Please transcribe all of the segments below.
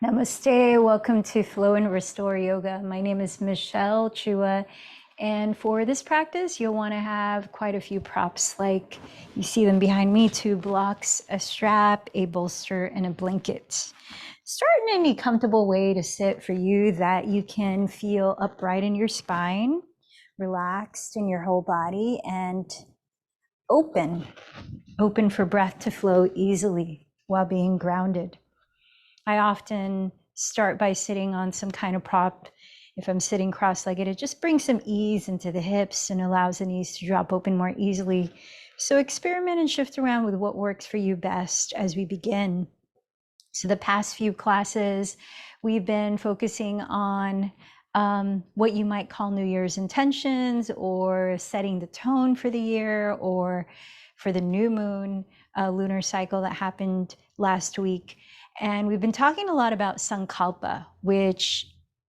Namaste, welcome to Flow and Restore Yoga. My name is Michelle Chua, and for this practice, you'll want to have quite a few props, like you see them behind me, 2 blocks, a strap, a bolster, and a blanket. Start in any comfortable way to sit for you that you can feel upright in your spine, relaxed in your whole body, and open, open for breath to flow easily while being grounded. I often start by sitting on some kind of prop. If I'm sitting cross-legged, it just brings some ease into the hips and allows the knees to drop open more easily. So experiment and shift around with what works for you best as we begin. So the past few classes, we've been focusing on what you might call New Year's intentions, or setting the tone for the year, or for the new moon lunar cycle that happened last week. And we've been talking a lot about sankalpa, which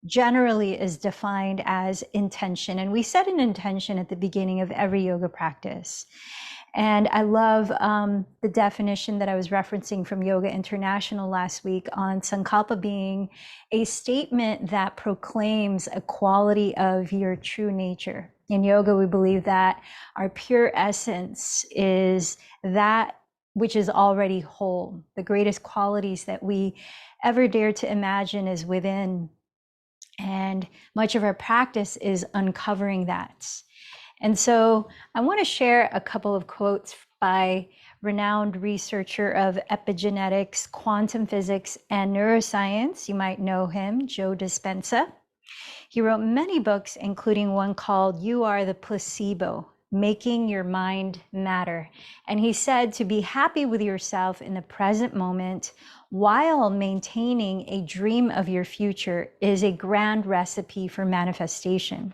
generally is defined as intention. And we set an intention at the beginning of every yoga practice. And I love the definition that I was referencing from Yoga International last week on sankalpa being a statement that proclaims a quality of your true nature. In yoga, we believe that our pure essence is that which is already whole. The greatest qualities that we ever dare to imagine is within. And much of our practice is uncovering that. And so I want to share a couple of quotes by renowned researcher of epigenetics, quantum physics, and neuroscience. You might know him, Joe Dispenza. He wrote many books, including one called You Are the Placebo, Making Your Mind Matter. And he said to be happy with yourself in the present moment while maintaining a dream of your future is a grand recipe for manifestation.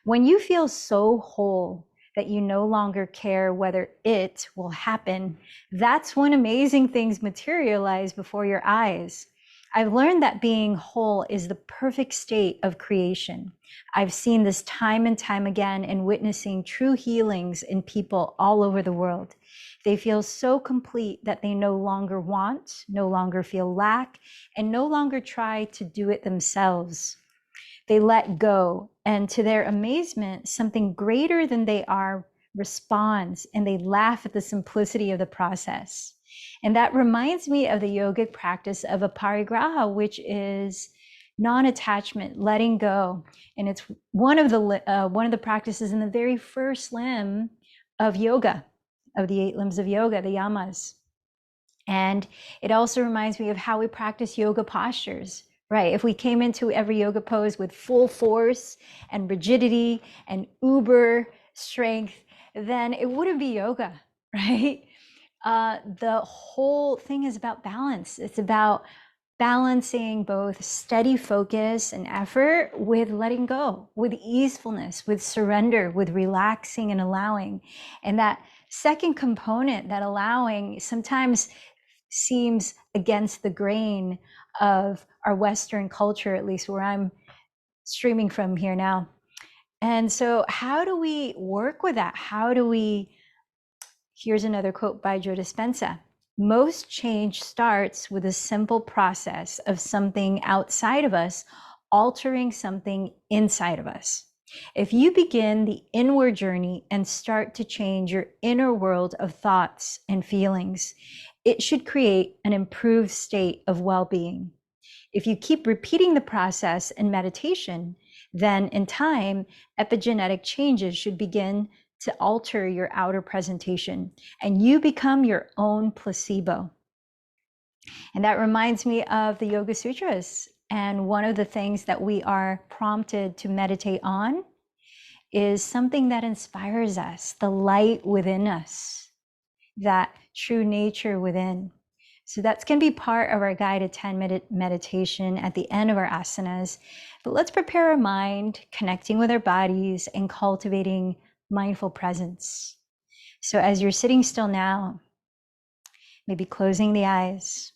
When you feel so whole that you no longer care whether it will happen, that's when amazing things materialize before your eyes. I've learned that being whole is the perfect state of creation. I've seen this time and time again in witnessing true healings in people all over the world. They feel so complete that they no longer want, no longer feel lack, and no longer try to do it themselves. They let go, and to their amazement, something greater than they are responds, and they laugh at the simplicity of the process. And that reminds me of the yogic practice of aparigraha, which is non-attachment, letting go. And it's one of the practices in the very first limb of yoga, of the 8 limbs of yoga, the yamas. And it also reminds me of how we practice yoga postures. Right, if we came into every yoga pose with full force and rigidity and uber strength, then it wouldn't be yoga, right? The whole thing is about balance. It's about balancing both steady focus and effort with letting go, with easefulness, with surrender, with relaxing and allowing. And that second component, that allowing, sometimes seems against the grain of our Western culture, at least where I'm streaming from here now. And so how do we work with that? Here's another quote by Joe Dispenza. Most change starts with a simple process of something outside of us altering something inside of us. If you begin the inward journey and start to change your inner world of thoughts and feelings, it should create an improved state of well-being. If you keep repeating the process in meditation, then in time, epigenetic changes should begin to alter your outer presentation, and you become your own placebo. And that reminds me of the Yoga Sutras. And one of the things that we are prompted to meditate on is something that inspires us, the light within us, that true nature within. So that's going to be part of our guided 10-minute meditation at the end of our asanas. But let's prepare our mind, connecting with our bodies and cultivating mindful presence. So as you're sitting still now, maybe closing the eyes,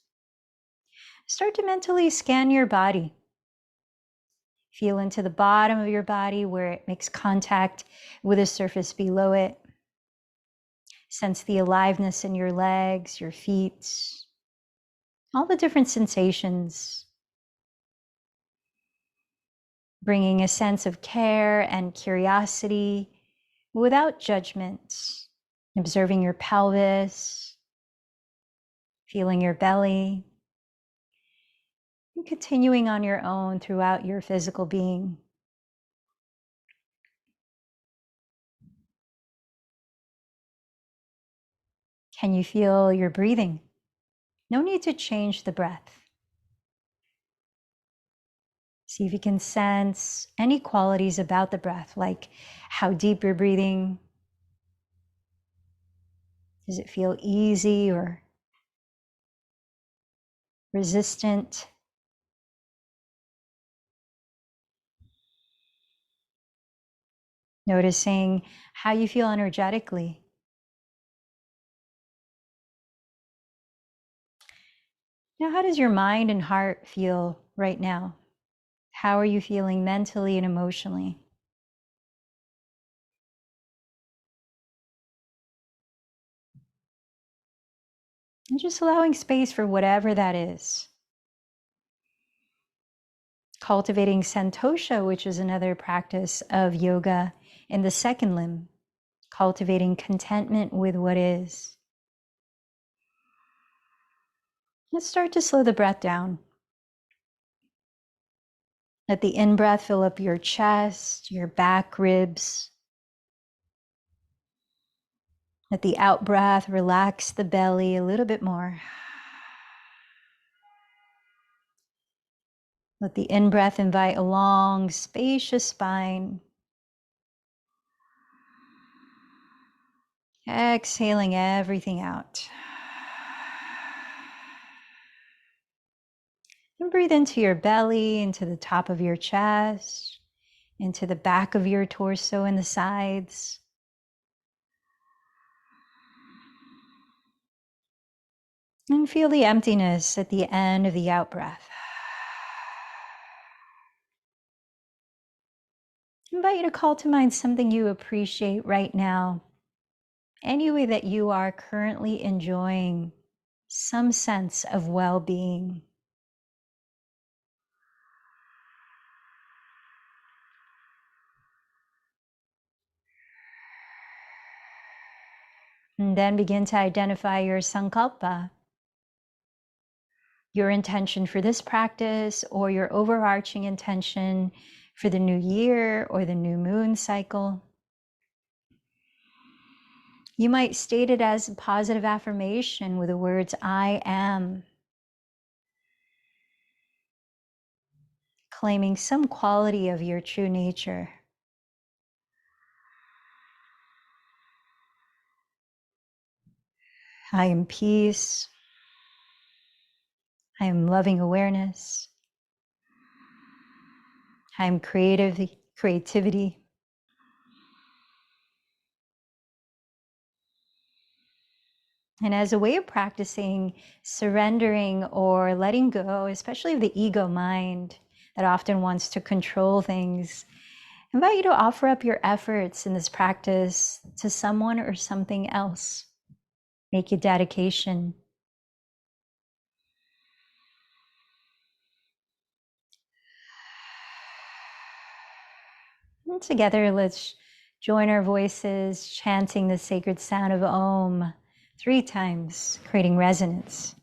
start to mentally scan your body. Feel into the bottom of your body where it makes contact with the surface below it. Sense the aliveness in your legs, your feet, all the different sensations. bringing a sense of care and curiosity without judgment, observing your pelvis, feeling your belly, and continuing on your own throughout your physical being. Can you feel your breathing? No need to change the breath. See if you can sense any qualities about the breath, like how deep you're breathing. Does it feel easy or resistant? Noticing how you feel energetically. Now, how does your mind and heart feel right now? How are you feeling mentally and emotionally? And just allowing space for whatever that is. Cultivating santosha, which is another practice of yoga in the second limb. Cultivating contentment with what is. Let's start to slow the breath down. Let the in-breath fill up your chest, your back ribs. Let the out-breath relax the belly a little bit more. Let the in-breath invite a long, spacious spine. Exhaling everything out. And breathe into your belly, into the top of your chest, into the back of your torso and the sides. And feel the emptiness at the end of the out-breath. I invite you to call to mind something you appreciate right now. Any way that you are currently enjoying some sense of well-being. And then begin to identify your sankalpa, your intention for this practice, or your overarching intention for the new year or the new moon cycle. You might state it as a positive affirmation with the words, I am, claiming some quality of your true nature. I am peace. I am loving awareness. I am creativity. And as a way of practicing surrendering or letting go, especially of the ego mind that often wants to control things, I invite you to offer up your efforts in this practice to someone or something else. Make a dedication. And together, let's join our voices, chanting the sacred sound of Om 3 times, creating resonance.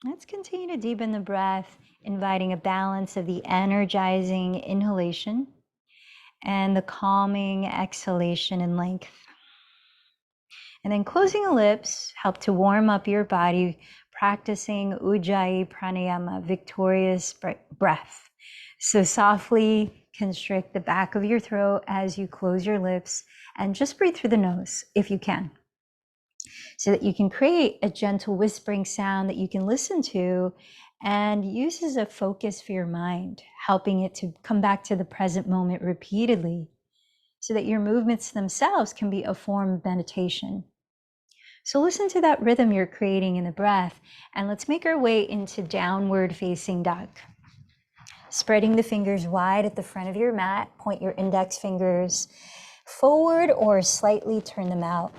Let's continue to deepen the breath, inviting a balance of the energizing inhalation and the calming exhalation in length. And then closing the lips, help to warm up your body, practicing Ujjayi Pranayama, victorious breath. So softly constrict the back of your throat as you close your lips and just breathe through the nose if you can, so that you can create a gentle whispering sound that you can listen to and use as a focus for your mind, helping it to come back to the present moment repeatedly, so that your movements themselves can be a form of meditation. So listen to that rhythm you're creating in the breath, and let's make our way into downward facing dog. Spreading the fingers wide at the front of your mat, point your index fingers forward or slightly turn them out.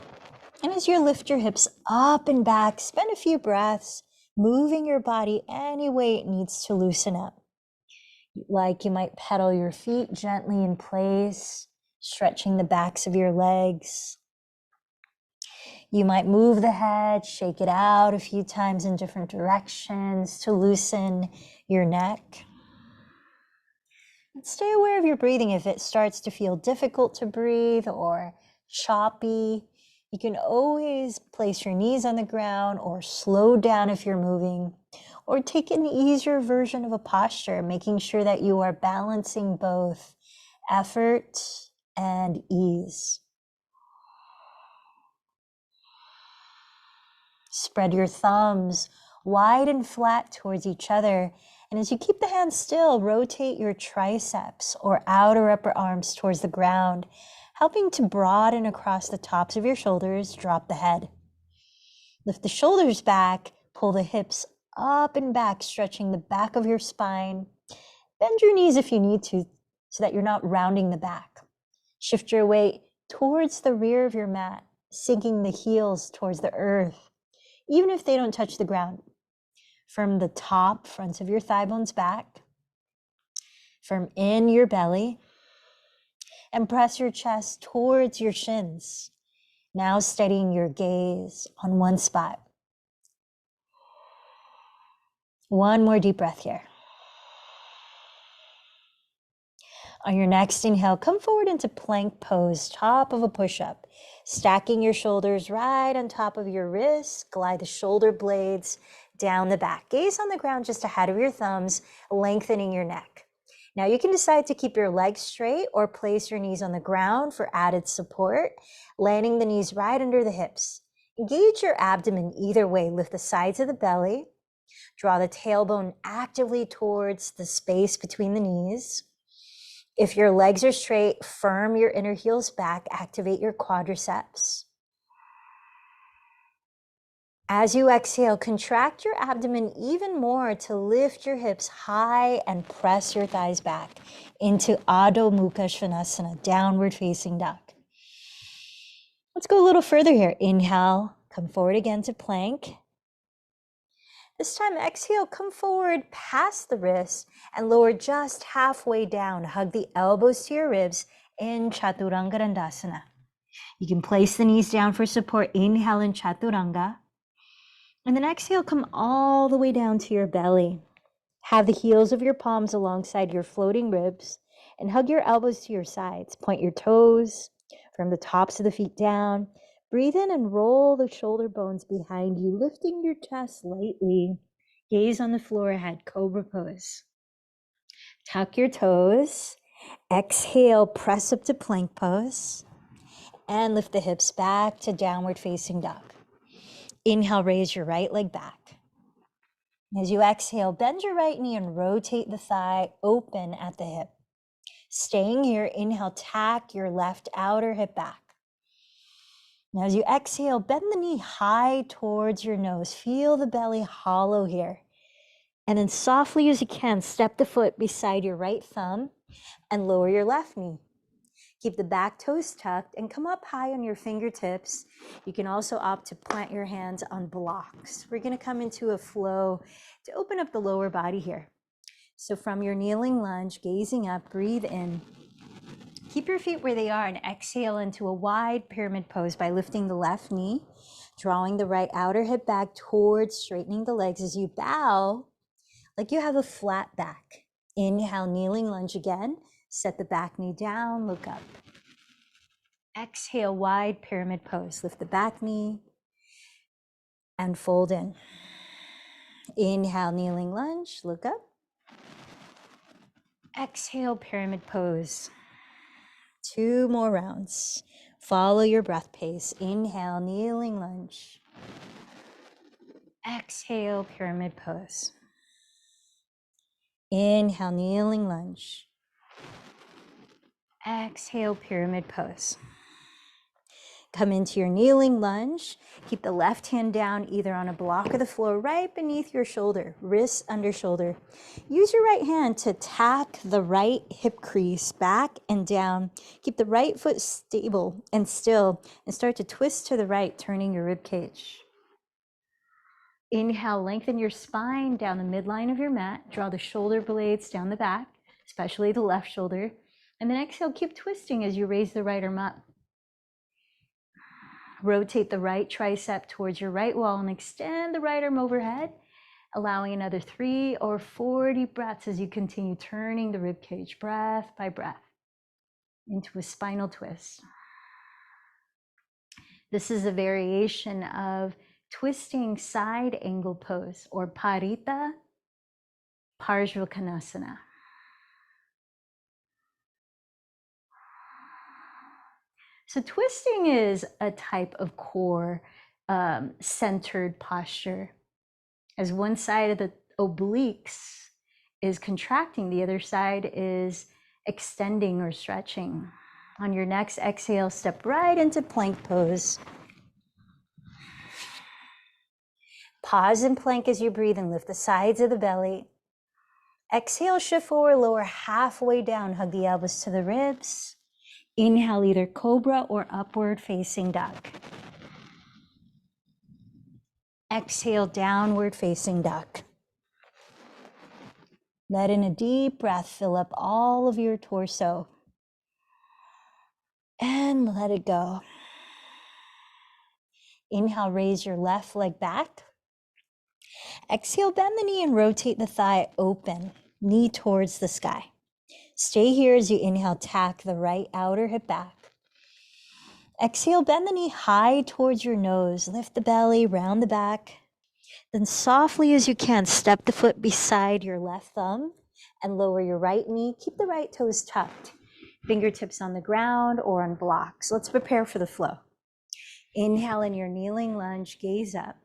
And as you lift your hips up and back, spend a few breaths moving your body any way it needs to loosen up. Like you might pedal your feet gently in place, stretching the backs of your legs. You might move the head, shake it out a few times in different directions to loosen your neck. And stay aware of your breathing. If it starts to feel difficult to breathe or choppy, you can always place your knees on the ground or slow down if you're moving, or take an easier version of a posture, making sure that you are balancing both effort and ease. Spread your thumbs wide and flat towards each other. And as you keep the hands still, rotate your triceps or outer upper arms towards the ground, helping to broaden across the tops of your shoulders. Drop the head. Lift the shoulders back, pull the hips up and back, stretching the back of your spine. Bend your knees if you need to, so that you're not rounding the back. Shift your weight towards the rear of your mat, sinking the heels towards the earth, even if they don't touch the ground. From the top, fronts of your thigh bones back, from in your belly, and press your chest towards your shins. Now steadying your gaze on one spot. One more deep breath here. On your next inhale, come forward into plank pose, top of a push-up. Stacking your shoulders right on top of your wrists, glide the shoulder blades down the back. Gaze on the ground just ahead of your thumbs, lengthening your neck. Now you can decide to keep your legs straight or place your knees on the ground for added support, landing the knees right under the hips. Engage your abdomen either way. Lift the sides of the belly. Draw the tailbone actively towards the space between the knees. If your legs are straight, firm your inner heels back, activate your quadriceps. As you exhale, contract your abdomen even more to lift your hips high and press your thighs back into Adho Mukha Svanasana, downward facing dog. Let's go a little further here. Inhale, come forward again to plank. This time, exhale, come forward past the wrist and lower just halfway down. Hug the elbows to your ribs in Chaturanga Dandasana. You can place the knees down for support. Inhale in Chaturanga. And then exhale, come all the way down to your belly. Have the heels of your palms alongside your floating ribs and hug your elbows to your sides. Point your toes from the tops of the feet down. Breathe in and roll the shoulder bones behind you, lifting your chest lightly. Gaze on the floor ahead, cobra pose. Tuck your toes. Exhale, press up to plank pose. And lift the hips back to downward facing dog. Inhale, raise your right leg back. As you exhale, bend your right knee and rotate the thigh open at the hip. Staying here, inhale, tack your left outer hip back. Now as you exhale, bend the knee high towards your nose. Feel the belly hollow here. And then softly as you can, step the foot beside your right thumb and lower your left knee. Keep the back toes tucked and come up high on your fingertips. You can also opt to plant your hands on blocks. We're going to come into a flow to open up the lower body here. So from your kneeling lunge, gazing up, breathe in. Keep your feet where they are and exhale into a wide pyramid pose by lifting the left knee, drawing the right outer hip back towards straightening the legs as you bow like you have a flat back. Inhale, kneeling lunge again. Set the back knee down, look up. Exhale, wide pyramid pose. Lift the back knee and fold in. Inhale, kneeling lunge, look up. Exhale, pyramid pose. 2 more rounds. Follow your breath pace. Inhale, kneeling lunge. Exhale, pyramid pose. Inhale, kneeling lunge. Exhale, pyramid pose. Come into your kneeling lunge. Keep the left hand down either on a block of the floor right beneath your shoulder, wrist under shoulder. Use your right hand to tack the right hip crease back and down. Keep the right foot stable and still and start to twist to the right, turning your rib cage. Inhale, lengthen your spine down the midline of your mat. Draw the shoulder blades down the back, especially the left shoulder. And then exhale, keep twisting as you raise the right arm up. Rotate the right tricep towards your right wall and extend the right arm overhead, allowing another 3 or 4 deep breaths as you continue turning the rib cage breath by breath into a spinal twist. This is a variation of twisting side angle pose, or Parita Parshvakonasana. So twisting is a type of core centered posture. As one side of the obliques is contracting, the other side is extending or stretching. On your next exhale, step right into plank pose. Pause in plank as you breathe and lift the sides of the belly. Exhale, shift forward, lower halfway down, hug the elbows to the ribs. Inhale, either cobra or upward facing duck. Exhale, downward facing duck. Let in a deep breath fill up all of your torso. And let it go. Inhale, raise your left leg back. Exhale, bend the knee and rotate the thigh open, knee towards the sky. Stay here as you inhale, tack the right outer hip back. Exhale, bend the knee high towards your nose, lift the belly, round the back. Then softly as you can, step the foot beside your left thumb and lower your right knee. Keep the right toes tucked, fingertips on the ground or on blocks. Let's prepare for the flow. Inhale in your kneeling lunge, gaze up.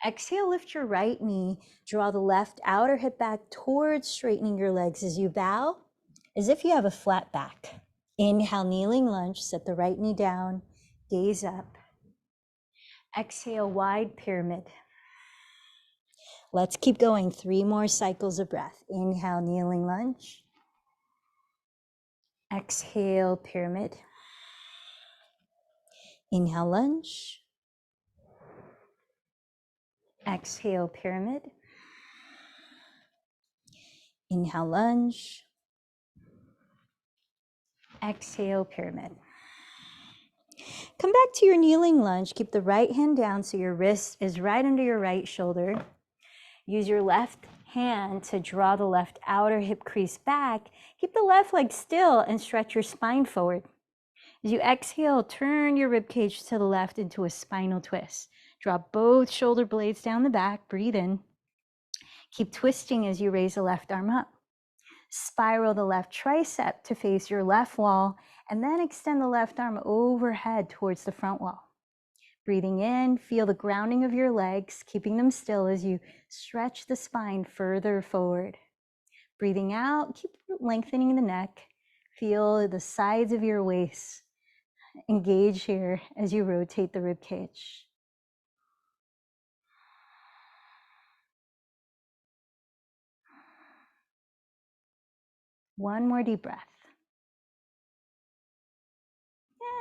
Exhale, lift your right knee, draw the left outer hip back towards straightening your legs as you bow, as if you have a flat back. Inhale, kneeling lunge, set the right knee down, gaze up. Exhale, wide pyramid. Let's keep going, 3 more cycles of breath. Inhale, kneeling lunge. Exhale, pyramid. Inhale, lunge. Exhale, pyramid. Inhale, lunge. Exhale, pyramid. Come back to your kneeling lunge. Keep the right hand down so your wrist is right under your right shoulder. Use your left hand to draw the left outer hip crease back. Keep the left leg still and stretch your spine forward. As you exhale, turn your rib cage to the left into a spinal twist. Drop both shoulder blades down the back. Breathe in. Keep twisting as you raise the left arm up. Spiral the left tricep to face your left wall, and then extend the left arm overhead towards the front wall. Breathing in, feel the grounding of your legs, keeping them still as you stretch the spine further forward. Breathing out, keep lengthening the neck. Feel the sides of your waist engage here as you rotate the rib cage. One more deep breath.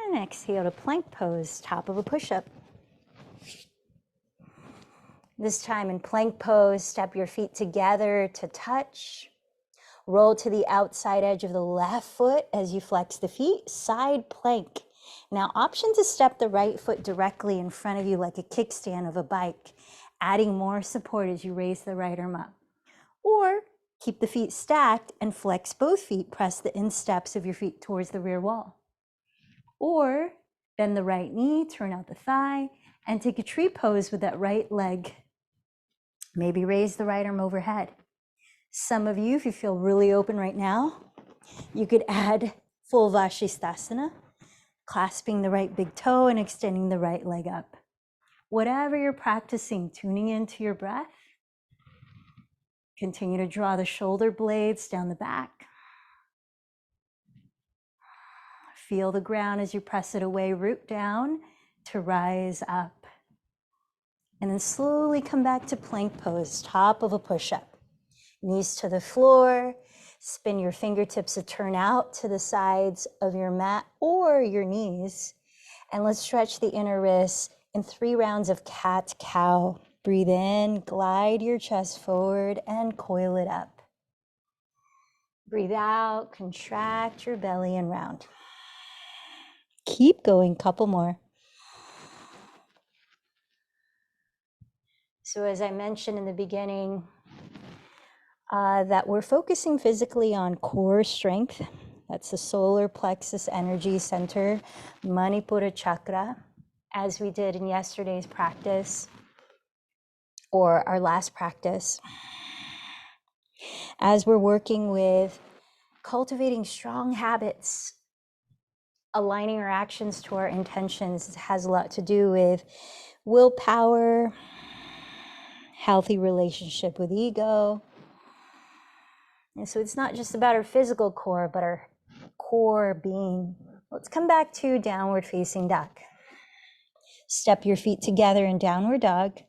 And exhale to plank pose, top of a push-up. This time in plank pose, step your feet together to touch. Roll to the outside edge of the left foot as you flex the feet, side plank. Now, option to step the right foot directly in front of you like a kickstand of a bike, adding more support as you raise the right arm up. Or keep the feet stacked and flex both feet, press the insteps of your feet towards the rear wall. Or bend the right knee, turn out the thigh, and take a tree pose with that right leg Maybe raise the right arm overhead. Some of you, if you feel really open right now, you could add full Vashisthasana, clasping the right big toe and extending the right leg up. Whatever you're practicing, tuning into your breath, continue to draw the shoulder blades down the back. Feel the ground as you press it away, root down to rise up. And then slowly come back to plank pose, top of a push-up. Knees to the floor, spin your fingertips to turn out to the sides of your mat or your knees. And let's stretch the inner wrists in 3 rounds of cat-cow. Breathe in, glide your chest forward and coil it up. Breathe out, contract your belly and round. Keep going, couple more. So as I mentioned in the beginning, that we're focusing physically on core strength. That's the solar plexus energy center, Manipura chakra, as we did in yesterday's practice or our last practice. As we're working with cultivating strong habits, aligning our actions to our intentions, it has a lot to do with willpower, healthy relationship with ego. And so it's not just about our physical core, but our core being. Let's come back to downward facing dog. Step your feet together in downward dog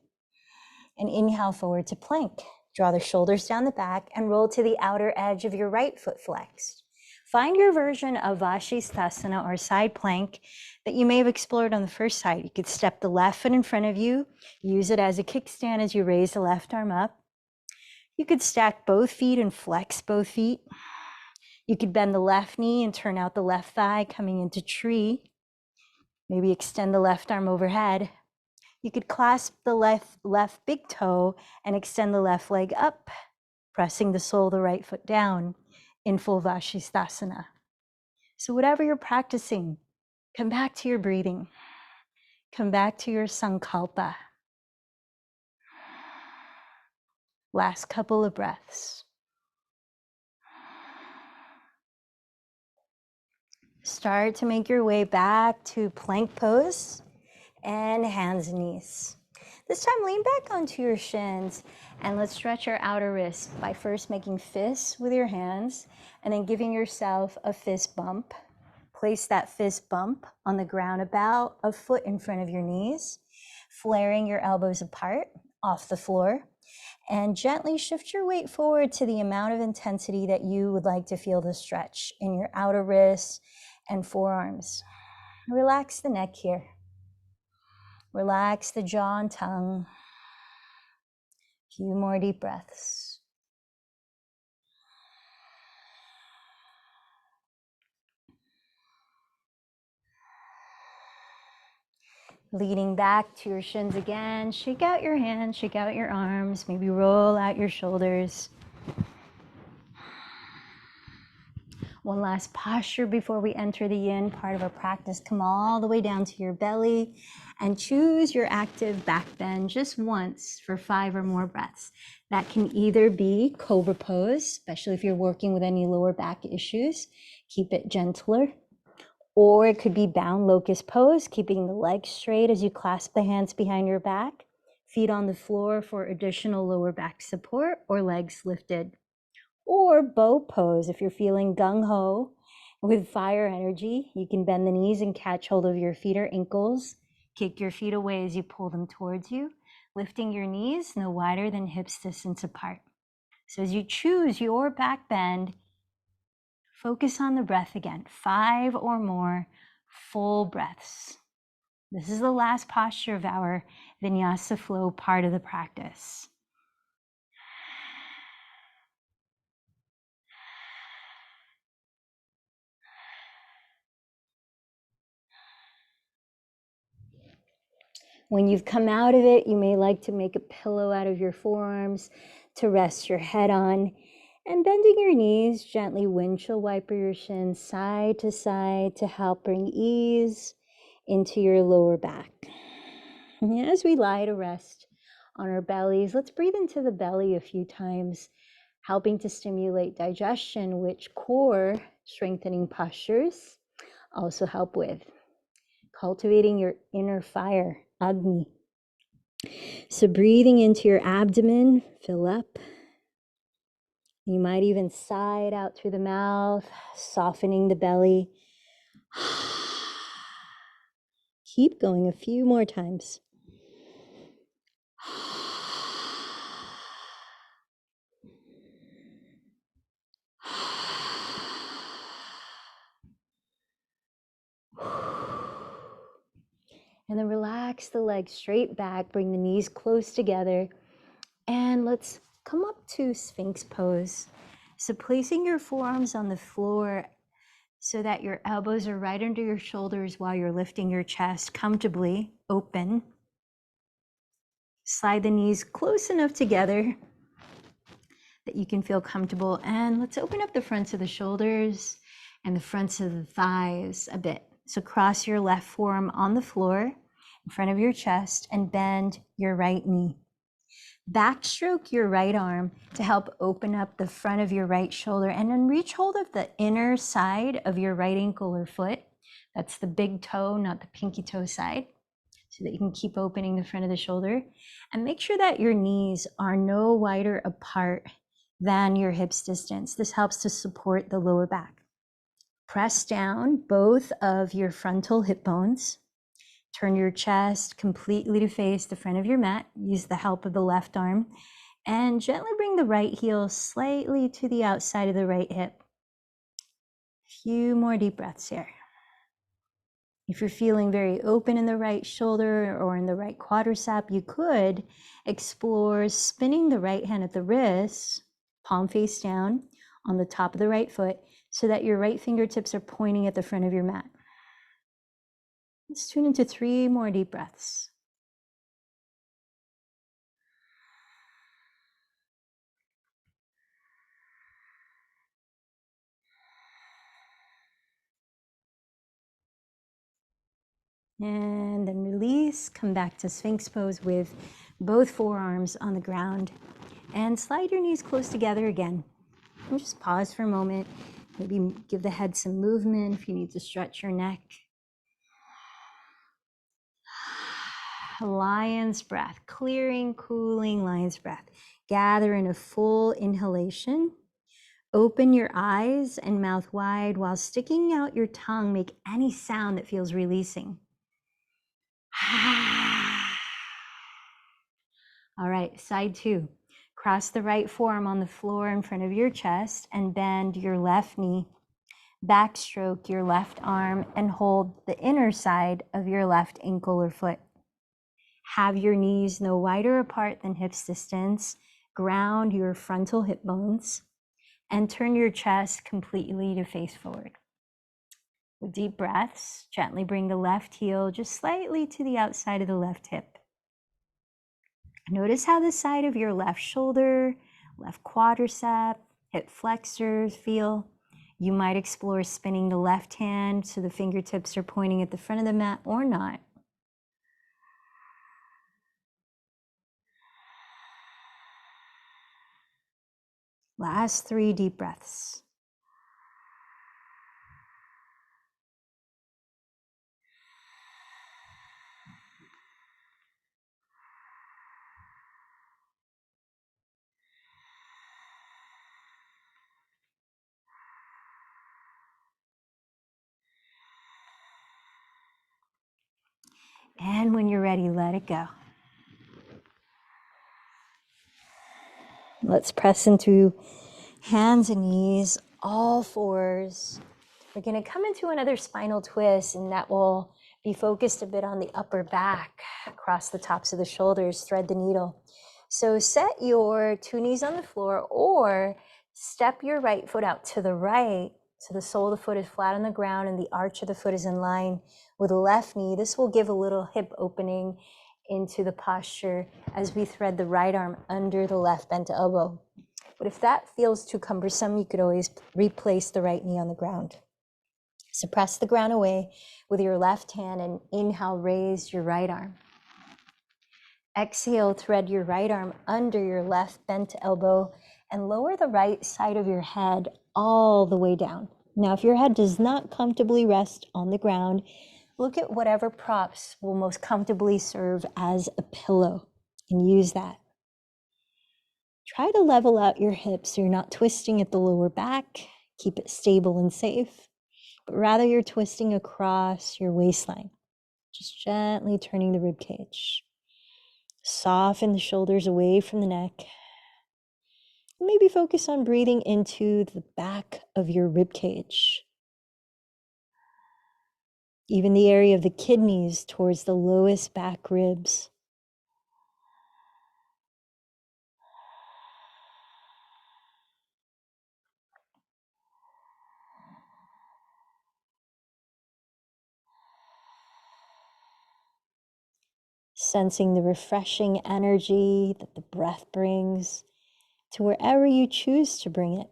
and inhale forward to plank. Draw the shoulders down the back and roll to the outer edge of your right foot flexed. Find your version of Vashisthasana or side plank that you may have explored on the first side. You could step the left foot in front of you, use it as a kickstand as you raise the left arm up. You could stack both feet and flex both feet. You could bend the left knee and turn out the left thigh, coming into tree. Maybe extend the left arm overhead. You could clasp the left big toe and extend the left leg up, pressing the sole of the right foot down in full Vashisthasana. So whatever you're practicing, come back to your breathing. Come back to your sankalpa. Last couple of breaths. Start to make your way back to plank pose and hands and knees. This time, lean back onto your shins and let's stretch our outer wrists by first making fists with your hands and then giving yourself a fist bump. Place that fist bump on the ground about a foot in front of your knees, flaring your elbows apart off the floor, and gently shift your weight forward to the amount of intensity that you would like to feel the stretch in your outer wrists and forearms. Relax the neck here. Relax the jaw and tongue. A few more deep breaths. Leaning back to your shins again. Shake out your hands, shake out your arms, maybe roll out your shoulders. One last posture before we enter the yin part of our practice. Come all the way down to your belly and choose your active back bend just once for 5 or more breaths. That can either be cobra pose, especially if you're working with any lower back issues, keep it gentler. Or it could be bound locust pose, keeping the legs straight as you clasp the hands behind your back, feet on the floor for additional lower back support, or legs lifted. Or bow pose, if you're feeling gung-ho with fire energy, you can bend the knees and catch hold of your feet or ankles. Kick your feet away as you pull them towards you, lifting your knees no wider than hips distance apart. So as you choose your back bend, focus on the breath again, 5 or more full breaths. This is the last posture of our vinyasa flow part of the practice. When you've come out of it, you may like to make a pillow out of your forearms to rest your head on. And bending your knees, gently windshield wiper your shins side to side to help bring ease into your lower back. And as we lie to rest on our bellies. Let's breathe into the belly a few times, helping to stimulate digestion, which core strengthening postures also help with. Cultivating your inner fire, Agni. So breathing into your abdomen, fill up. You might even sigh it out through the mouth, softening the belly. Keep going a few more times. And then relax the legs straight back, bring the knees close together, and let's come up to Sphinx pose. So placing your forearms on the floor so that your elbows are right under your shoulders while you're lifting your chest comfortably open. Slide the knees close enough together that you can feel comfortable. And let's open up the fronts of the shoulders and the fronts of the thighs a bit. So cross your left forearm on the floor in front of your chest and bend your right knee. Backstroke your right arm to help open up the front of your right shoulder, and then reach hold of the inner side of your right ankle or foot. That's the big toe, not the pinky toe side, so that you can keep opening the front of the shoulder. And make sure that your knees are no wider apart than your hips distance. This helps to support the lower back. Press down both of your frontal hip bones. Turn your chest completely to face the front of your mat. Use the help of the left arm. And gently bring the right heel slightly to the outside of the right hip. A few more deep breaths here. If you're feeling very open in the right shoulder or in the right quadricep, you could explore spinning the right hand at the wrist, palm face down on the top of the right foot, so that your right fingertips are pointing at the front of your mat. Let's tune into 3 more deep breaths. And then release, come back to Sphinx pose with both forearms on the ground. And slide your knees close together again. And just pause for a moment. Maybe give the head some movement if you need to stretch your neck. Lion's breath, clearing, cooling lion's breath. Gather in a full inhalation. Open your eyes and mouth wide while sticking out your tongue. Make any sound that feels releasing. All right, side 2. Cross the right forearm on the floor in front of your chest and bend your left knee. Backstroke your left arm and hold the inner side of your left ankle or foot. Have your knees no wider apart than hips distance. Ground your frontal hip bones and turn your chest completely to face forward. With deep breaths, gently bring the left heel just slightly to the outside of the left hip. Notice how the side of your left shoulder, left quadricep, hip flexors feel. You might explore spinning the left hand so the fingertips are pointing at the front of the mat or not. Last 3 deep breaths. And when you're ready, let it go. Let's press into hands and knees, all fours. We're going to come into another spinal twist, and that will be focused a bit on the upper back, across the tops of the shoulders, thread the needle. So set your 2 knees on the floor or step your right foot out to the right so the sole of the foot is flat on the ground and the arch of the foot is in line with the left knee. This will give a little hip opening into the posture as we thread the right arm under the left bent elbow. But if that feels too cumbersome, you could always replace the right knee on the ground. So press the ground away with your left hand and inhale, raise your right arm. Exhale, thread your right arm under your left bent elbow and lower the right side of your head all the way down. Now, if your head does not comfortably rest on the ground, look at whatever props will most comfortably serve as a pillow and use that. Try to level out your hips so you're not twisting at the lower back. Keep it stable and safe, but rather you're twisting across your waistline, just gently turning the rib cage. Soften the shoulders away from the neck. Maybe focus on breathing into the back of your rib cage. Even the area of the kidneys towards the lowest back ribs. Sensing the refreshing energy that the breath brings to wherever you choose to bring it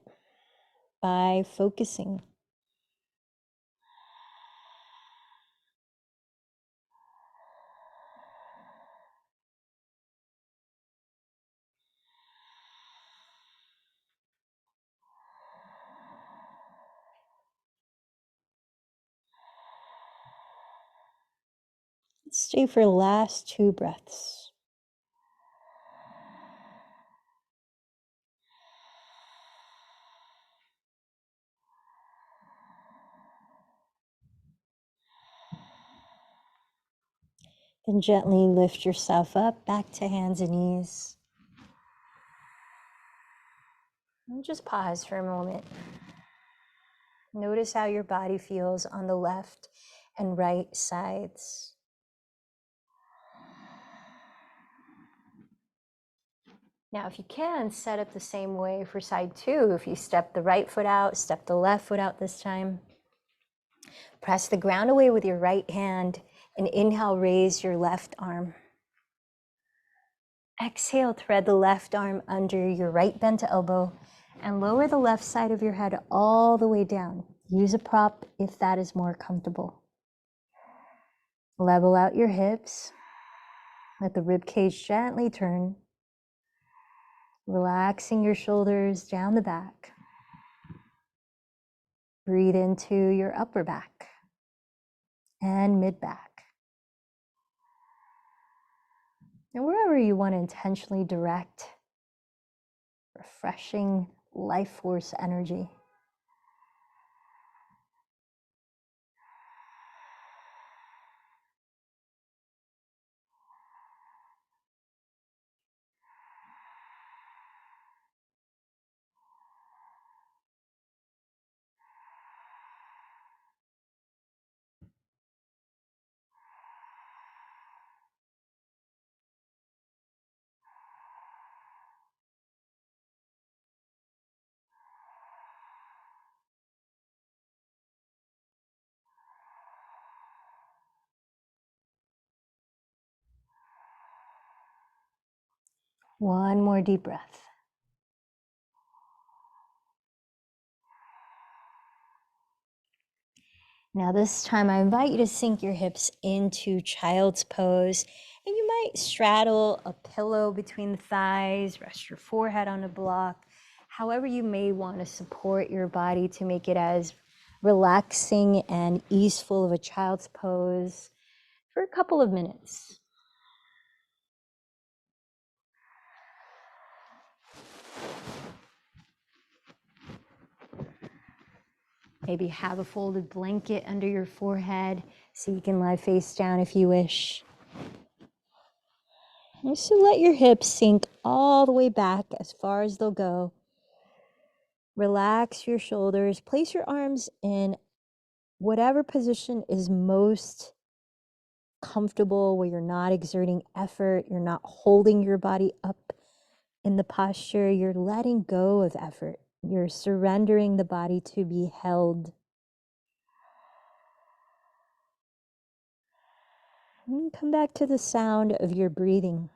by focusing. Stay for the last 2 breaths. Then gently lift yourself up back to hands and knees. And just pause for a moment. Notice how your body feels on the left and right sides. Now, if you can, set up the same way for side 2. If you step the right foot out, step the left foot out this time. Press the ground away with your right hand and inhale, raise your left arm. Exhale, thread the left arm under your right bent elbow and lower the left side of your head all the way down. Use a prop if that is more comfortable. Level out your hips. Let the rib cage gently turn. Relaxing your shoulders down the back. Breathe into your upper back and mid back. And wherever you want to intentionally direct refreshing life force energy. One more deep breath. Now this time I invite you to sink your hips into child's pose, and you might straddle a pillow between the thighs, rest your forehead on a block, however you may want to support your body to make it as relaxing and easeful of a child's pose for a couple of minutes. Maybe have a folded blanket under your forehead so you can lie face down if you wish. And so let your hips sink all the way back as far as they'll go. Relax your shoulders. Place your arms in whatever position is most comfortable, where you're not exerting effort, you're not holding your body up in the posture, you're letting go of effort. You're surrendering the body to be held. And come back to the sound of your breathing.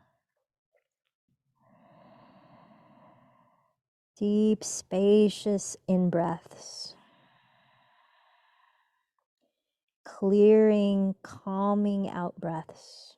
Deep, spacious in-breaths. Clearing, calming out breaths.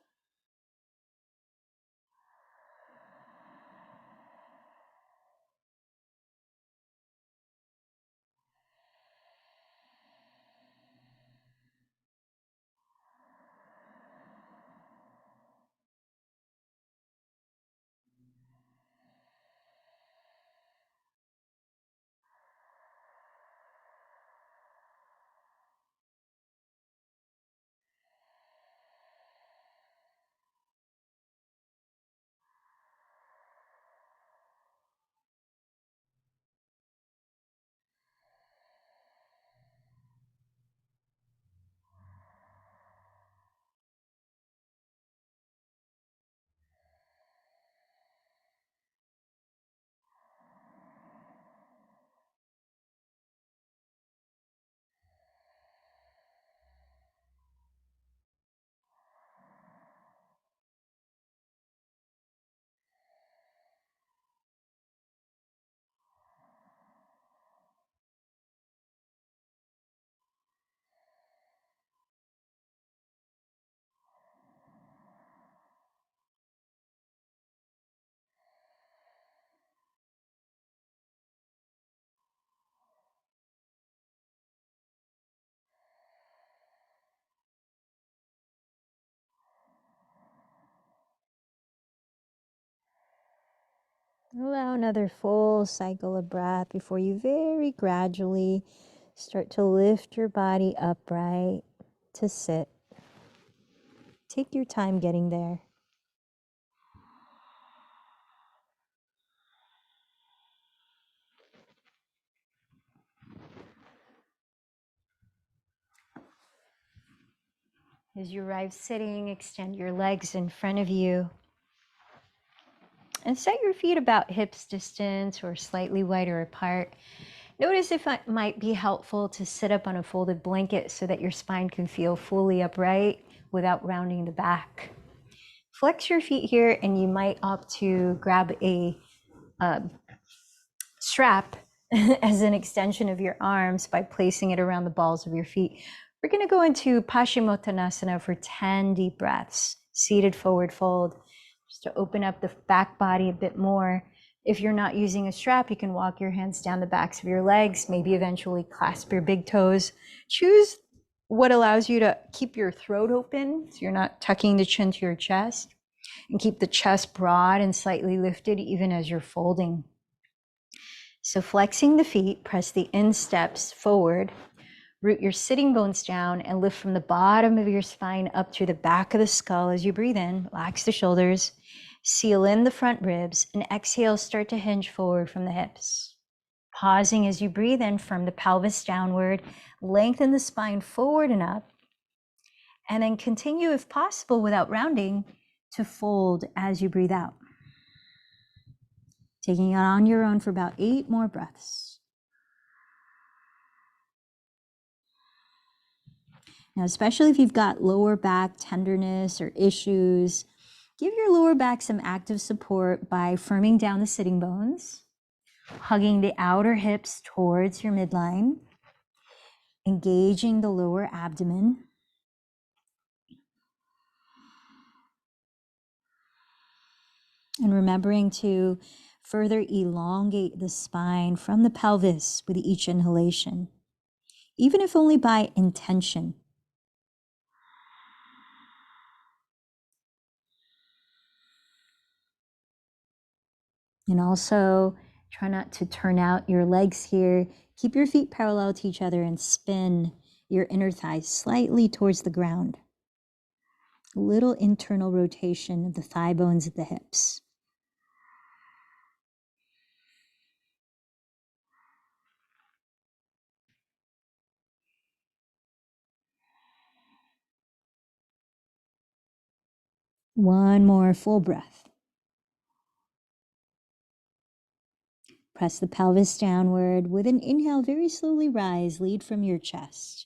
Allow another full cycle of breath before you very gradually start to lift your body upright to sit. Take your time getting there. As you arrive sitting, extend your legs in front of you and set your feet about hips distance or slightly wider apart. Notice if it might be helpful to sit up on a folded blanket so that your spine can feel fully upright without rounding the back. Flex your feet here, and you might opt to grab a strap as an extension of your arms by placing it around the balls of your feet. We're going to go into Paschimottanasana for 10 deep breaths, seated forward fold, just to open up the back body a bit more. If you're not using a strap, you can walk your hands down the backs of your legs, maybe eventually clasp your big toes. Choose what allows you to keep your throat open so you're not tucking the chin to your chest, and keep the chest broad and slightly lifted even as you're folding. So flexing the feet, press the insteps forward, root your sitting bones down, and lift from the bottom of your spine up through the back of the skull as you breathe in. Relax the shoulders, seal in the front ribs, and exhale, start to hinge forward from the hips. Pausing as you breathe in from the pelvis downward, lengthen the spine forward and up, and then continue, if possible, without rounding, to fold as you breathe out. Taking it on your own for about 8 more breaths. Now, especially if you've got lower back tenderness or issues, give your lower back some active support by firming down the sitting bones, hugging the outer hips towards your midline, engaging the lower abdomen, and remembering to further elongate the spine from the pelvis with each inhalation, even if only by intention. And also try not to turn out your legs here. Keep your feet parallel to each other and spin your inner thighs slightly towards the ground. A little internal rotation of the thigh bones at the hips. One more full breath. Press the pelvis downward. With an inhale, very slowly rise, lead from your chest.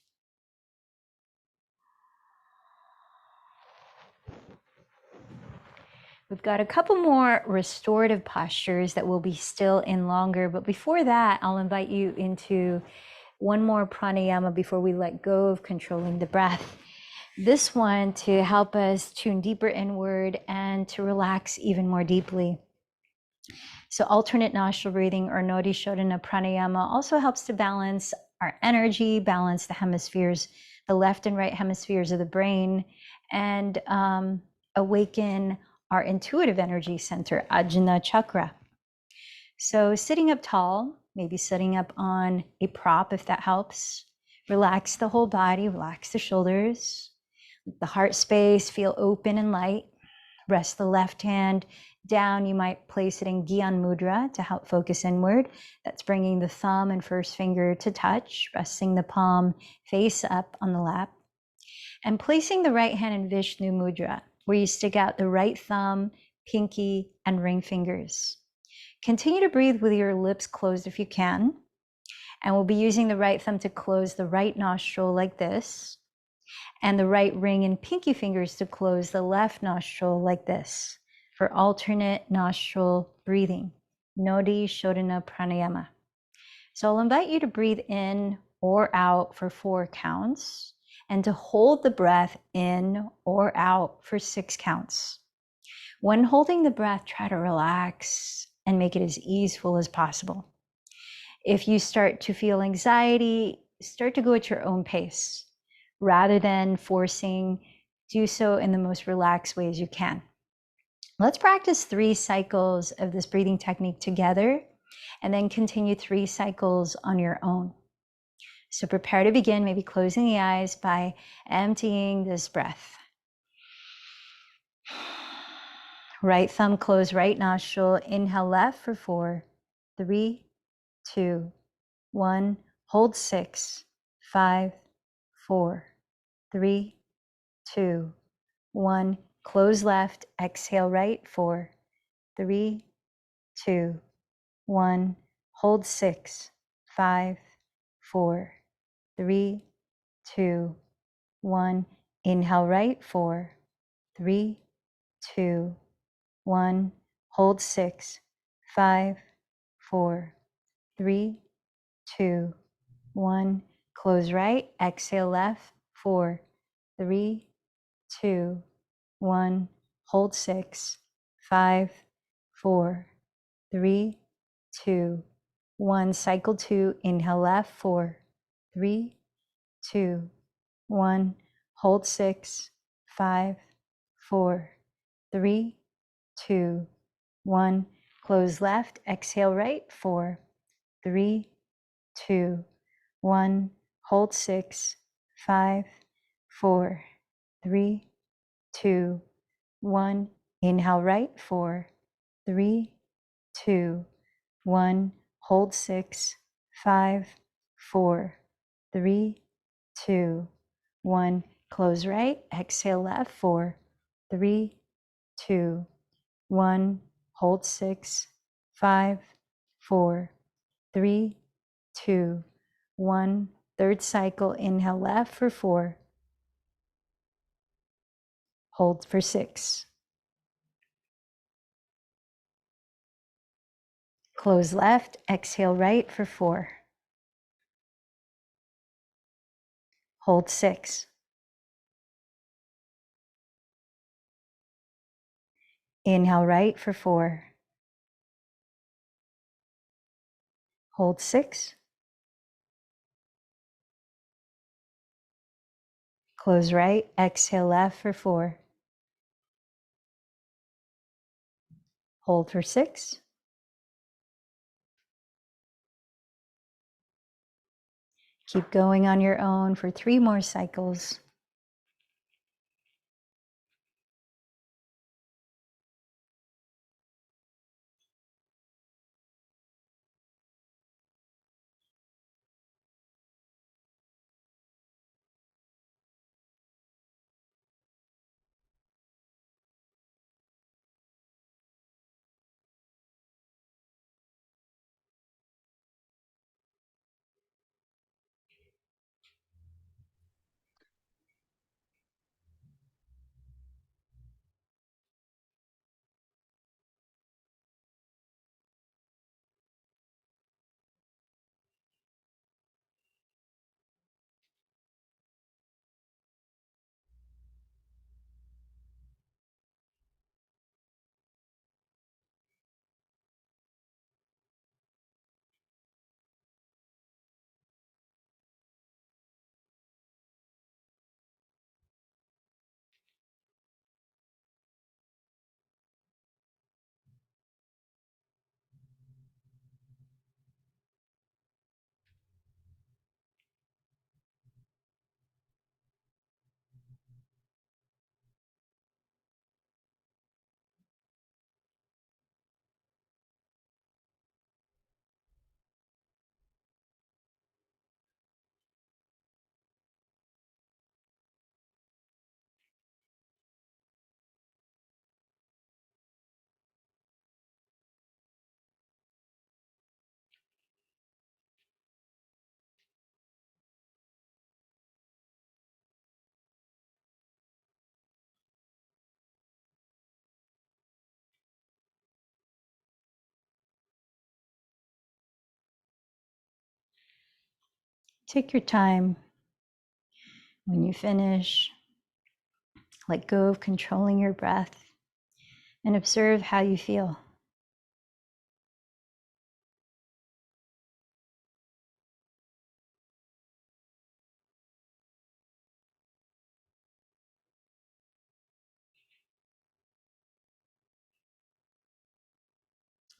We've got a couple more restorative postures that will be still in longer, but before that, I'll invite you into one more pranayama before we let go of controlling the breath. This one to help us tune deeper inward and to relax even more deeply. So alternate nostril breathing, or Nodi Shodhana pranayama, also helps to balance our energy, balance the hemispheres, the left and right hemispheres of the brain, and awaken our intuitive energy center, Ajna chakra. So sitting up tall, maybe sitting up on a prop if that helps. Relax the whole body, relax the shoulders. The heart space feel open and light. Rest the left hand down. You might place it in Gyan Mudra to help focus inward. That's bringing the thumb and first finger to touch, resting the palm face up on the lap. And placing the right hand in Vishnu Mudra, where you stick out the right thumb, pinky, and ring fingers. Continue to breathe with your lips closed if you can. And we'll be using the right thumb to close the right nostril like this, and the right ring and pinky fingers to close the left nostril like this for alternate nostril breathing, Nodi Shodhana pranayama. So I'll invite you to breathe in or out for 4 counts, and to hold the breath in or out for 6 counts. When holding the breath, try to relax and make it as easeful as possible. If you start to feel anxiety, start to go at your own pace. Rather than forcing, do so in the most relaxed way as you can. Let's practice 3 cycles of this breathing technique together, and then continue 3 cycles on your own. So prepare to begin, maybe closing the eyes by emptying this breath. Right thumb closed, right nostril. Inhale left for 4, 3, 2, 1. Hold 6, 5, 4, 3, 2, 1. Close left. Exhale right. 4, 3, 2, 1. Hold 6, 5, 4, 3, 2, 1. Inhale right. 4, 3, 2, 1. Hold 6, 5, 4, 3, 2, 1. Close right. Exhale left. 4, 3, 2, 1. Hold 6, 5, 4, 3, 2, 1. Cycle 2. Inhale left. 4, 3, 2, 1. Hold 6, 5, 4, 3, 2, 1. Close left. Exhale right. 4, 3, 2, 1. Hold 6, 5, 4, 3, 2, 1. Inhale right. 4, 3, 2, 1. Hold 6, 5, 4, 3, 2, 1. Close right. Exhale left. 4, 3, 2, 1. Hold 6, 5, 4, 3, 2, 1. Third cycle. Inhale left for 4. Hold for 6. Close left. Exhale right for 4. Hold 6. Inhale right for 4. Hold 6. Close right. Exhale left for 4. Hold for 6. Keep going on your own for 3 more cycles. Take your time. When you finish, let go of controlling your breath and observe how you feel.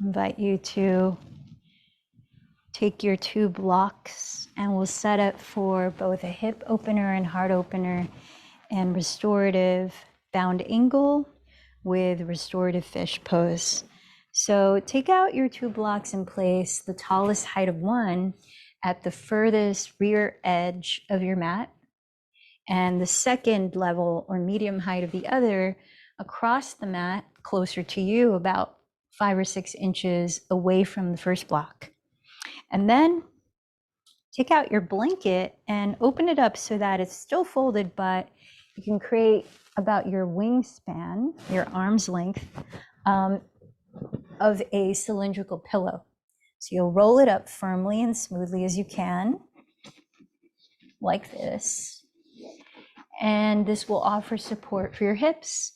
Invite you to take your 2 blocks and we'll set up for both a hip opener and heart opener and restorative bound angle with restorative fish pose. So take out your 2 blocks and place the tallest height of one at the furthest rear edge of your mat, and the second level or medium height of the other across the mat closer to you, about 5 or 6 inches away from the first block. And then take out your blanket and open it up so that it's still folded, but you can create about your wingspan, your arm's length, of a cylindrical pillow. So you'll roll it up firmly and smoothly as you can, like this. And this will offer support for your hips.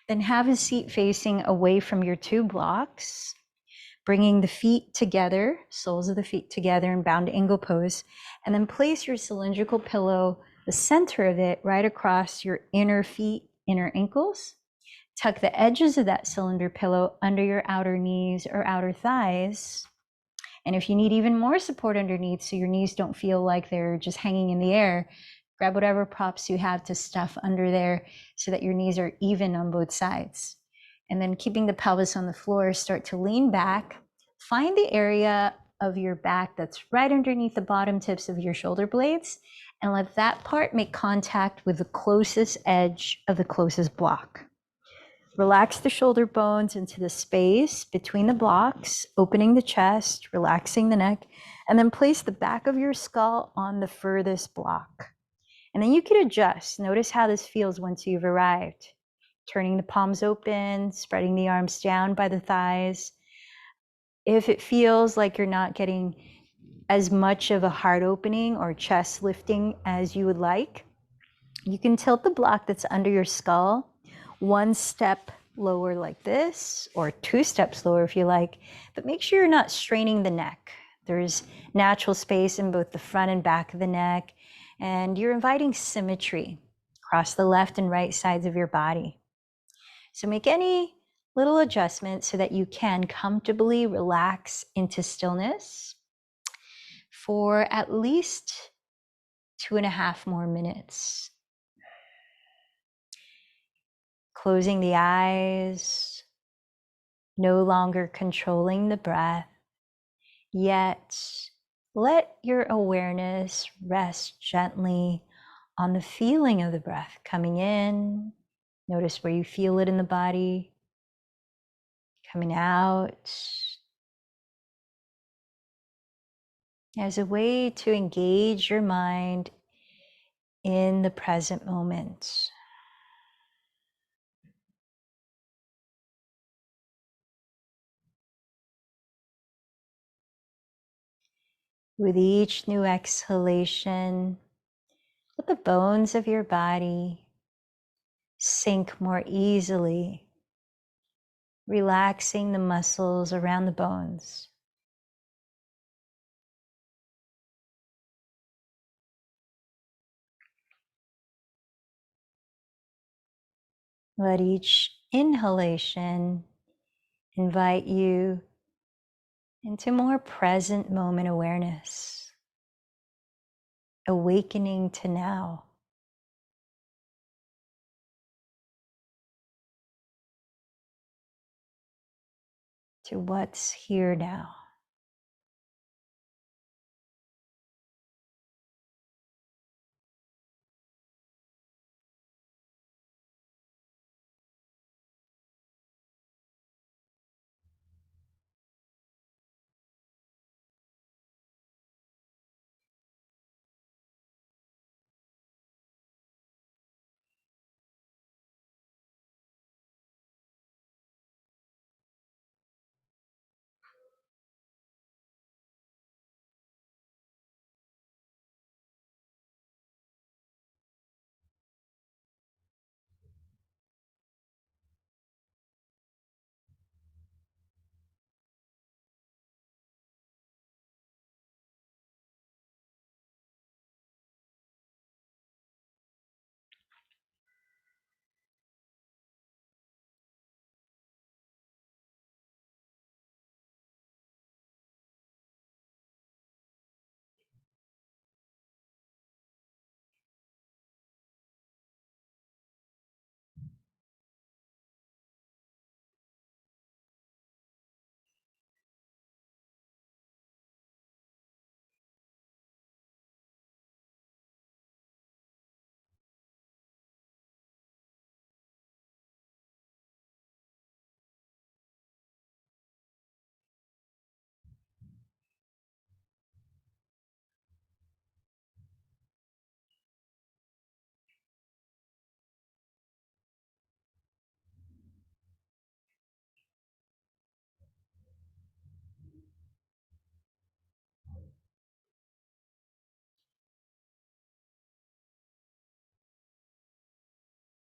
Then have a seat facing away from your 2 blocks, bringing the feet together, soles of the feet together in bound angle pose, and then place your cylindrical pillow, the center of it, right across your inner feet, inner ankles. Tuck the edges of that cylinder pillow under your outer knees or outer thighs. And if you need even more support underneath so your knees don't feel like they're just hanging in the air, grab whatever props you have to stuff under there so that your knees are even on both sides. And then keeping the pelvis on the floor, start to lean back. Find the area of your back that's right underneath the bottom tips of your shoulder blades, and let that part make contact with the closest edge of the closest block. Relax the shoulder bones into the space between the blocks, opening the chest, relaxing the neck, and then place the back of your skull on the furthest block. And then you can adjust. Notice how this feels once you've arrived. Turning the palms open, spreading the arms down by the thighs. If it feels like you're not getting as much of a heart opening or chest lifting as you would like, you can tilt the block that's under your skull 1 step lower like this, or 2 steps lower if you like, but make sure you're not straining the neck. There's natural space in both the front and back of the neck, and you're inviting symmetry across the left and right sides of your body. So make any little adjustments so that you can comfortably relax into stillness for at least 2.5 more minutes. Closing the eyes, no longer controlling the breath, yet let your awareness rest gently on the feeling of the breath coming in. Notice where you feel it in the body, coming out, as a way to engage your mind in the present moment. With each new exhalation, let the bones of your body sink more easily, relaxing the muscles around the bones. Let each inhalation invite you into more present moment awareness, awakening to now. To what's here now.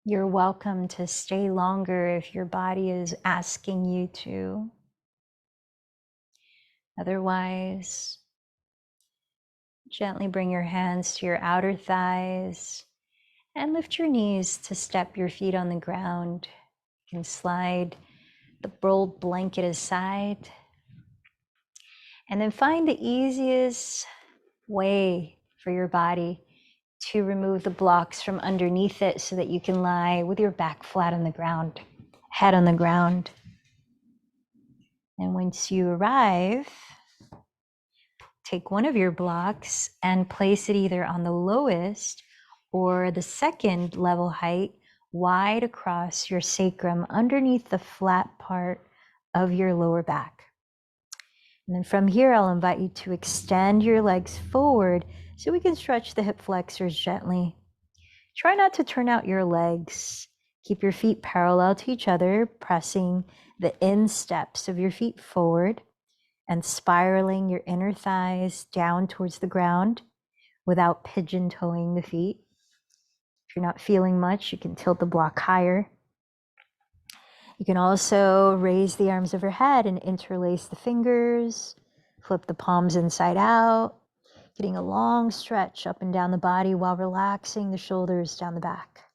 You're welcome to stay longer if your body is asking you to. Otherwise, gently bring your hands to your outer thighs and lift your knees to step your feet on the ground. You can slide the rolled blanket aside and then find the easiest way for your body to remove the blocks from underneath it so that you can lie with your back flat on the ground, head on the ground. And once you arrive, take one of your blocks and place it either on the lowest or the second level height, wide across your sacrum, underneath the flat part of your lower back. And then from here, I'll invite you to extend your legs forward so we can stretch the hip flexors gently. Try not to turn out your legs. Keep your feet parallel to each other, pressing the insteps of your feet forward and spiraling your inner thighs down towards the ground without pigeon toeing the feet. If you're not feeling much, you can tilt the block higher. You can also raise the arms overhead and interlace the fingers, flip the palms inside out, getting a long stretch up and down the body while relaxing the shoulders down the back.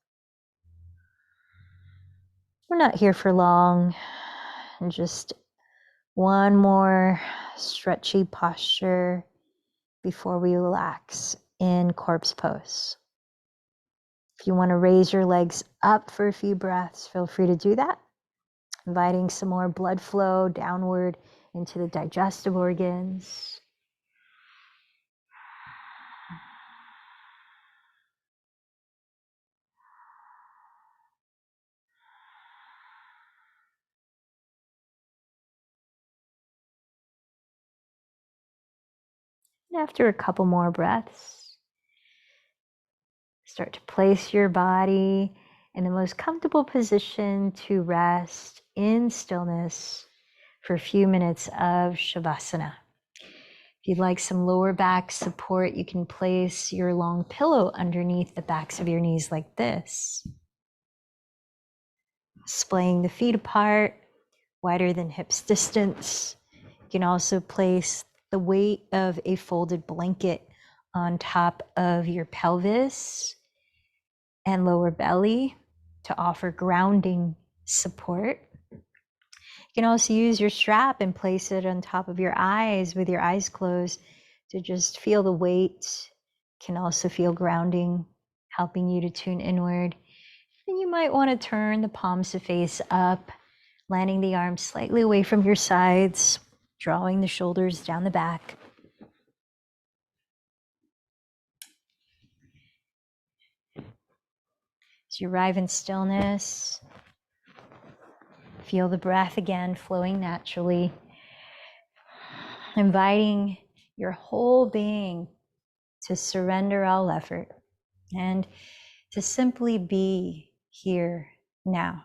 We're not here for long, and just one more stretchy posture before we relax in corpse pose. If you want to raise your legs up for a few breaths, feel free to do that. Inviting some more blood flow downward into the digestive organs. And after a couple more breaths, start to place your body in the most comfortable position to rest in stillness for a few minutes of Shavasana. If you'd like some lower back support, you can place your long pillow underneath the backs of your knees like this. Splaying the feet apart, wider than hips distance. You can also place the weight of a folded blanket on top of your pelvis and lower belly to offer grounding support. You can also use your strap and place it on top of your eyes with your eyes closed to just feel the weight. Can also feel grounding, helping you to tune inward. And you might want to turn the palms to face up, landing the arms slightly away from your sides, drawing the shoulders down the back. As you arrive in stillness, feel the breath again flowing naturally, inviting your whole being to surrender all effort and to simply be here now.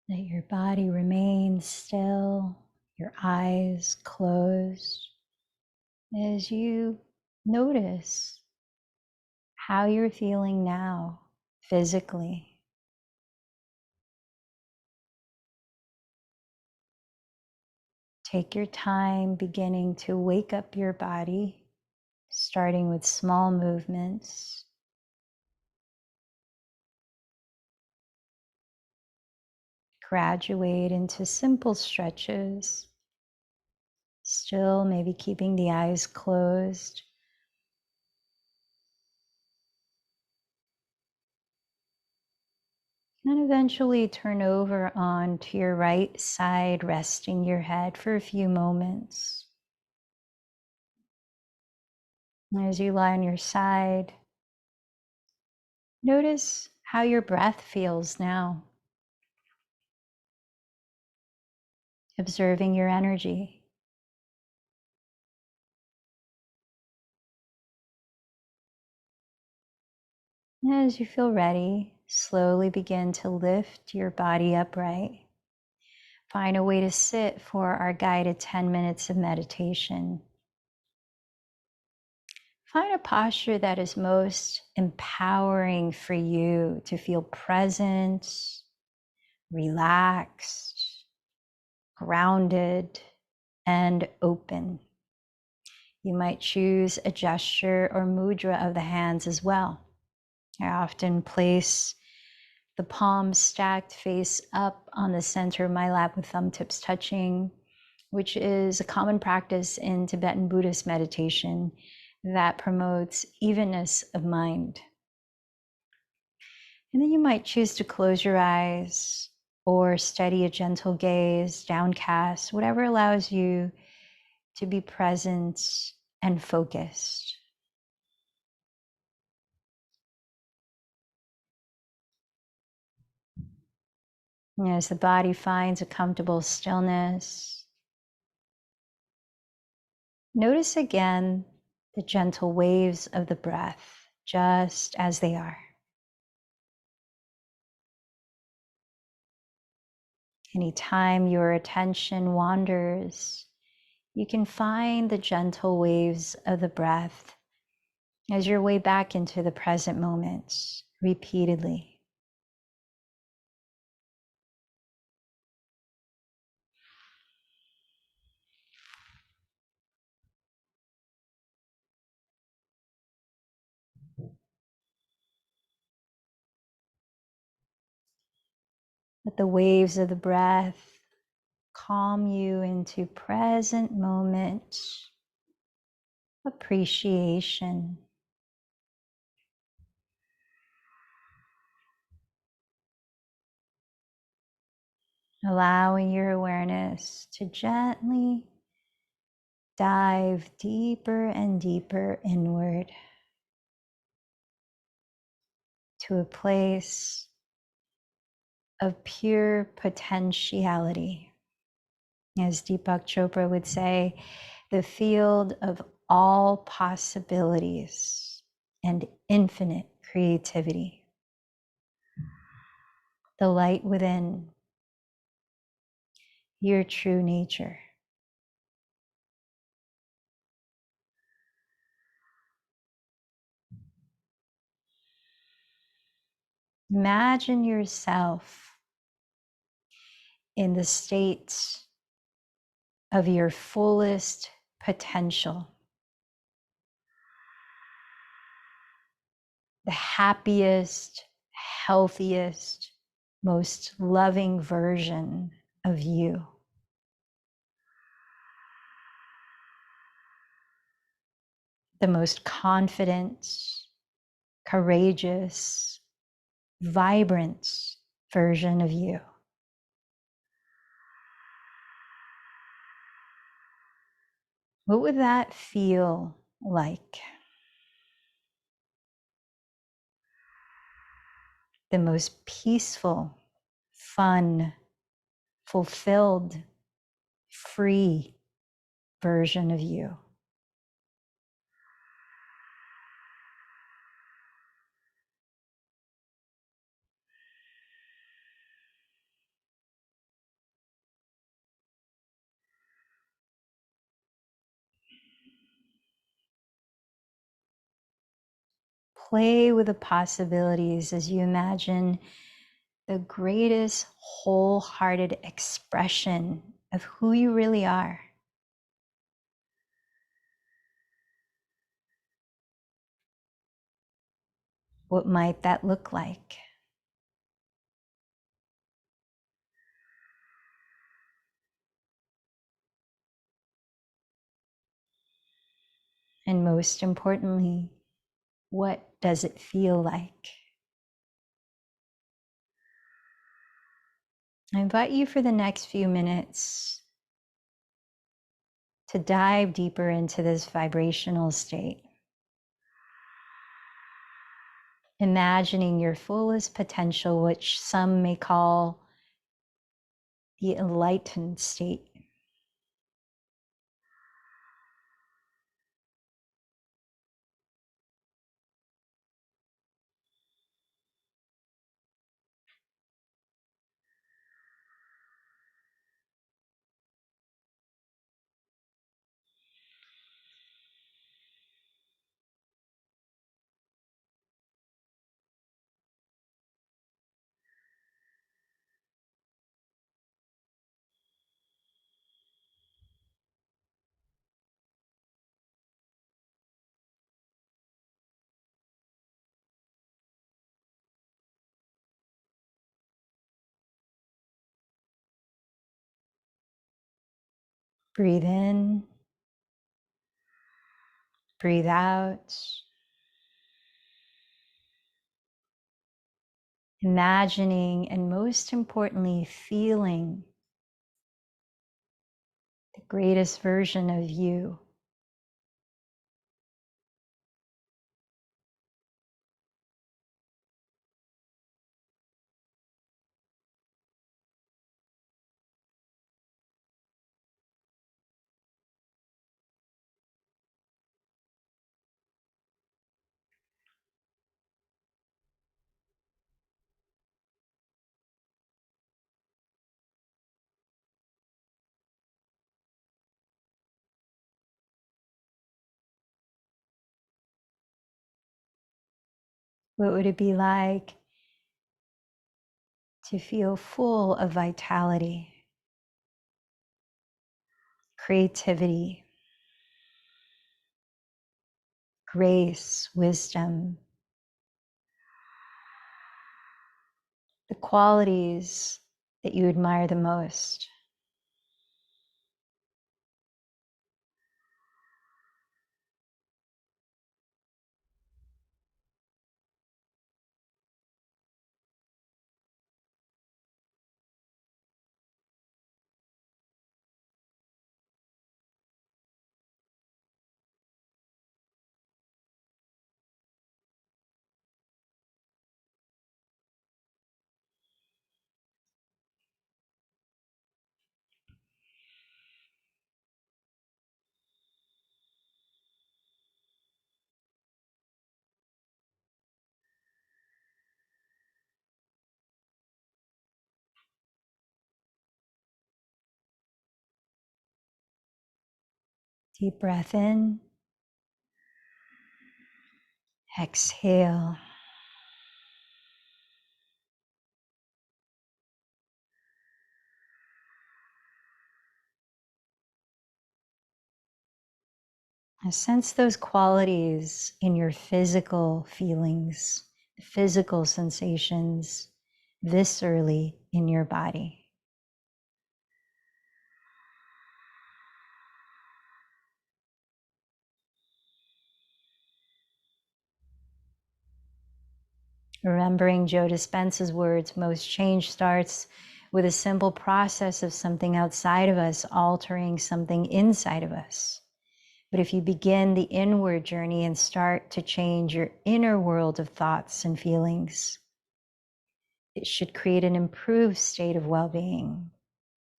Let your body remain still, your eyes closed, as you notice how you're feeling now physically. Take your time beginning to wake up your body, starting with small movements. Graduate into simple stretches, still maybe keeping the eyes closed. And eventually turn over onto your right side, resting your head for a few moments. As you lie on your side, notice how your breath feels now, observing your energy. And as you feel ready, slowly begin to lift your body upright. Find a way to sit for our guided 10 minutes of meditation. Find a posture that is most empowering for you to feel present, relaxed, grounded, and open. You might choose a gesture or mudra of the hands as well. I often place the palms stacked face up on the center of my lap with thumb tips touching, which is a common practice in Tibetan Buddhist meditation that promotes evenness of mind. And then you might choose to close your eyes or steady a gentle gaze, downcast, whatever allows you to be present and focused. And as the body finds a comfortable stillness, notice again the gentle waves of the breath, just as they are. Anytime your attention wanders, you can find the gentle waves of the breath as your way back into the present moment repeatedly. Let the waves of the breath calm you into present moment appreciation. Allowing your awareness to gently dive deeper and deeper inward to a place of pure potentiality. As Deepak Chopra would say, the field of all possibilities and infinite creativity. The light within, your true nature. Imagine yourself in the state of your fullest potential, the happiest, healthiest, most loving version of you. The most confident, courageous, vibrant version of you. What would that feel like? The most peaceful, fun, fulfilled, free version of you. play with the possibilities as you imagine the greatest wholehearted expression of who you really are. What might that look like? And most importantly, what does it feel like? I invite you for the next few minutes to dive deeper into this vibrational state, imagining your fullest potential, which some may call the enlightened state. Breathe in, breathe out. Imagining and most importantly, feeling the greatest version of you. What would it be like to feel full of vitality, creativity, grace, wisdom, the qualities that you admire the most? Deep breath in, exhale. Now sense those qualities in your physical feelings, physical sensations, viscerally in your body. Remembering Joe Dispenza's words, most change starts with a simple process of something outside of us altering something inside of us. But if you begin the inward journey and start to change your inner world of thoughts and feelings, it should create an improved state of well-being.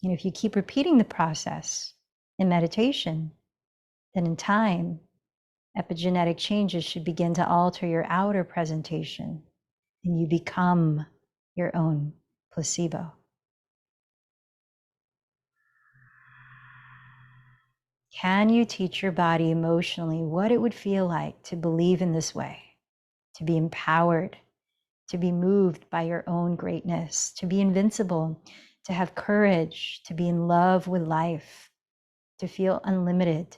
And if you keep repeating the process in meditation, then in time, epigenetic changes should begin to alter your outer presentation, and you become your own placebo. Can you teach your body emotionally what it would feel like to believe in this way? to be empowered, to be moved by your own greatness, to be invincible, to have courage, to be in love with life, to feel unlimited,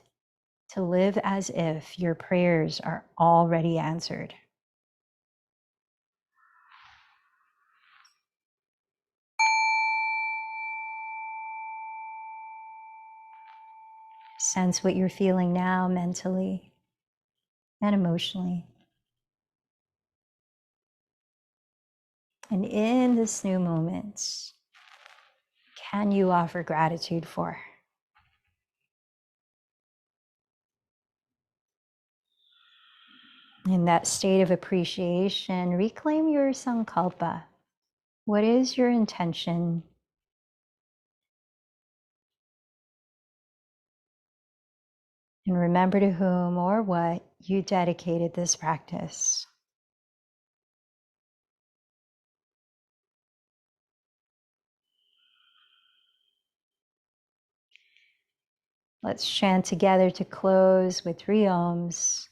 to live as if your prayers are already answered. Sense what you're feeling now mentally and emotionally. And in this new moment, can you offer gratitude for? In that state of appreciation, reclaim your sankalpa. What is your intention? And remember to whom or what you dedicated this practice. Let's chant together to close with 3 ohms,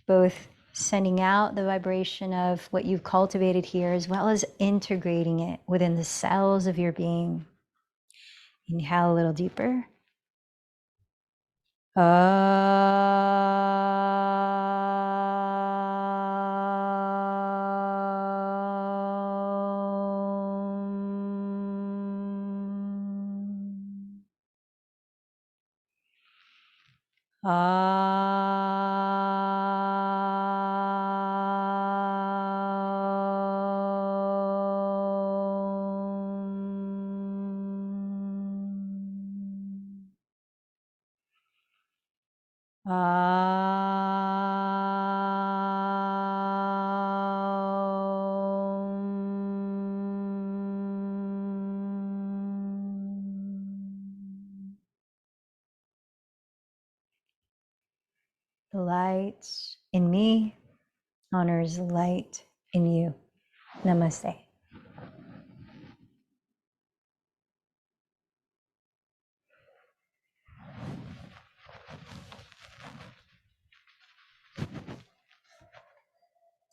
both sending out the vibration of what you've cultivated here, as well as integrating it within the cells of your being. Inhale a little deeper. The light in me honors the light in you. Namaste.